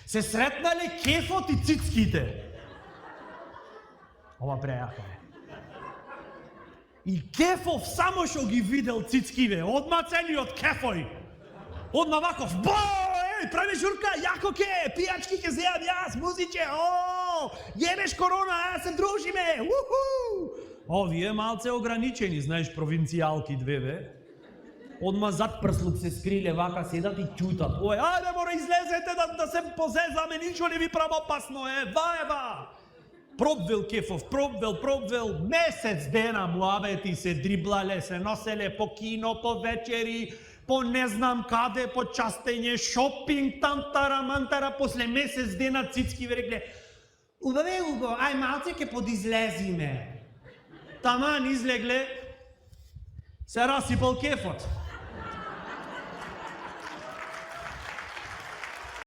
Се сретнале кефот и цицките. Ова прејака е. И кефов само што ги видел цицкиве, одма целиот кефој. Одма ваков, прави журка, јако ке, пијачки ке зеам јас, музиче, јебеш корона, се дружиме, уху! Овие малце ограничени, знаеш, провинцијалки две, Одма зад прслук се скриле, вака седат и ќутат. Ајде, мора, излезете да се позезаме, ничо не ви правопасно, ева! Пробвел кефов, пробвел, месец дена муабети се дриблале, се носеле по кино, по вечери, по не знам каде, по частење, шопинг, тантара, мантара, после месец дена цицки ви рекле убаве, Уго, ај малце ке подизлезиме. Таман излегле, се расипал кефот.